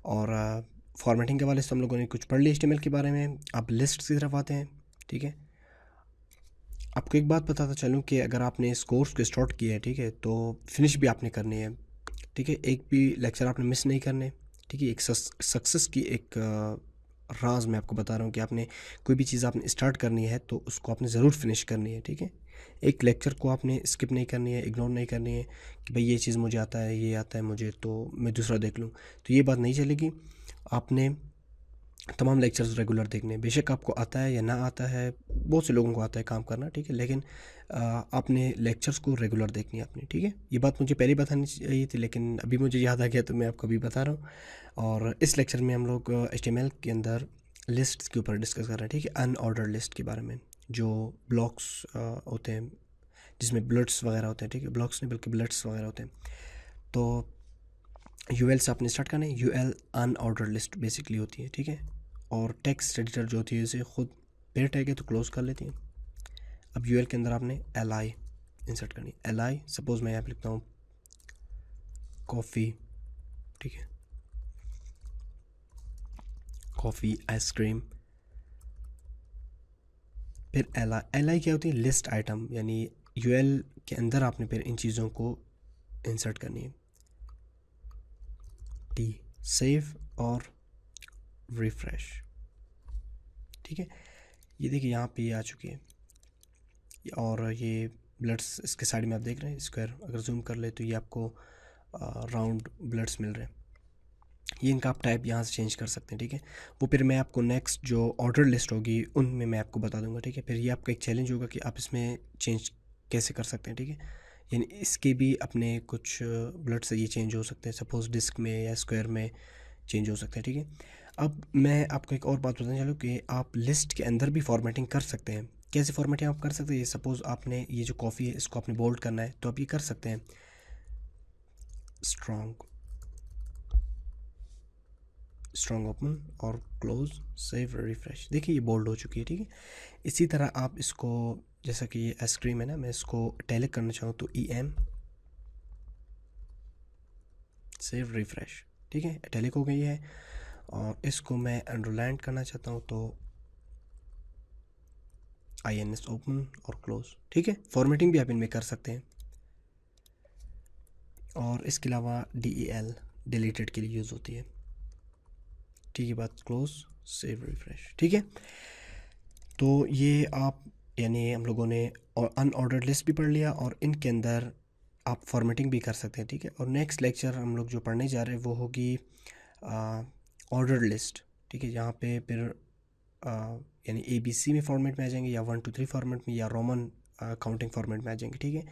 और फॉर्मेटिंग के हवाले से हम लोगों ने कुछ पढ़ लिया HTML के बारे में। अब लिस्ट की तरफ आते हैं। ठीक है, आपको एक बात बताता चलूँ कि अगर आपने इस कोर्स को स्टार्ट किया है, ठीक है, तो फिनिश भी आपने करनी है। ठीक है, एक भी लेक्चर आपने मिस नहीं करने। ठीक है, एक सक्सेस की एक राज मैं आपको बता रहा हूँ कि आपने कोई भी चीज़ आपने स्टार्ट करनी है तो उसको आपने ज़रूर फिनिश करनी है। ठीक है, एक लेक्चर को आपने स्किप नहीं करनी है, इग्नोर नहीं करनी है कि भाई ये चीज़ मुझे आता है, ये आता है मुझे, तो मैं दूसरा देख लूँ, तो ये बात नहीं चलेगी। आपने तमाम लेक्चर्स रेगुलर देखने, बेशक आपको आता है या ना आता है, बहुत से लोगों को आता है काम करना, ठीक है, लेकिन आपने लेक्चर्स को रेगुलर देखनी है अपनी। ठीक है, ये बात मुझे पहले बतानी चाहिए थी लेकिन अभी मुझे याद आ गया तो मैं आपको अभी बता रहा हूँ। और इस लेक्चर में हम लोग HTML के अंदर लिस्ट के ऊपर डिस्कस कर रहे हैं। ठीक है, अनऑर्डर लिस्ट के बारे में, जो ब्लॉक्स होते हैं जिसमें ब्लड्स वगैरह होते हैं। ठीक है, ब्लॉक्स नहीं बल्कि ब्लड्स वगैरह होते हैं। तो यूएल से आपने स्टार्ट करना है। यूएल अनऑर्डर लिस्ट बेसिकली होती है। ठीक है, और टेक्स्ट एडिटर जो होती है इसे खुद पेयर टैग है तो क्लोज कर लेती हैं। अब यूएल के अंदर आपने एल आई इंसर्ट करनी है। एल आई सपोज मैं यहाँ पे लिखता हूँ कॉफ़ी। ठीक है, कॉफ़ी आइसक्रीम। फिर एल आई क्या होती है? लिस्ट आइटम, यानी यूएल के अंदर आपने फिर इन चीज़ों को इंसर्ट करनी है। टी सेव और रिफ्रेश। ठीक है, ये देखिए यहाँ पे ये आ चुकी है और ये ब्लड्स इसके साइड में आप देख रहे हैं स्क्वायर, अगर जूम कर ले तो ये आपको राउंड ब्लड्स मिल रहे हैं। ये इनका आप टाइप यहाँ से चेंज कर सकते हैं। ठीक है, वो फिर मैं आपको नेक्स्ट जो ऑर्डर लिस्ट होगी उनमें मैं आपको बता दूंगा। ठीक है, फिर ये आपका एक चैलेंज होगा कि आप इसमें चेंज कैसे कर सकते हैं। ठीक है, यानी इसके भी अपने कुछ ब्लड से ये चेंज हो सकते हैं, सपोज डिस्क में या स्क्वायर में चेंज हो सकते हैं। ठीक है, अब मैं आपको एक और बात बताने चलूँ कि आप लिस्ट के अंदर भी फॉर्मेटिंग कर सकते हैं। कैसे फॉर्मेटिंग आप कर सकते हैं? सपोज़ आपने ये जो कॉफ़ी है इसको आपने बोल्ड करना है तो आप ये कर सकते हैं, स्ट्रॉन्ग स्ट्रॉन्ग ओपन और क्लोज, सेव, रिफ्रेश। देखिए ये बोल्ड हो चुकी है। ठीक है, इसी तरह आप इसको, जैसा कि ये आइसक्रीम है ना, मैं इसको टैलिक करना चाहूँ तो EM सेव रिफ्रेश। ठीक है, टैलिक हो गई है। और इसको मैं अंडरलाइन करना चाहता हूँ तो INS ओपन और क्लोज। ठीक है, फॉर्मेटिंग भी आप इनमें कर सकते हैं। और इसके अलावा DEL डिलीटेड के लिए यूज़ होती है। ठीक है, बात क्लोज, सेव, रिफ्रेश। ठीक है, तो ये आप, यानी हम लोगों ने अनऑर्डर्ड लिस्ट भी पढ़ लिया और इनके अंदर आप फॉर्मेटिंग भी कर सकते हैं। ठीक है, और नेक्स्ट लेक्चर हम लोग जो पढ़ने जा रहे हैं वो होगी ऑर्डर लिस्ट। ठीक है, यहाँ पे फिर यानी ABC में फॉर्मेट में आ जाएंगे या 1 2 3 फॉर्मेट में या रोमन काउंटिंग फॉर्मेट में आ जाएंगे। ठीक है,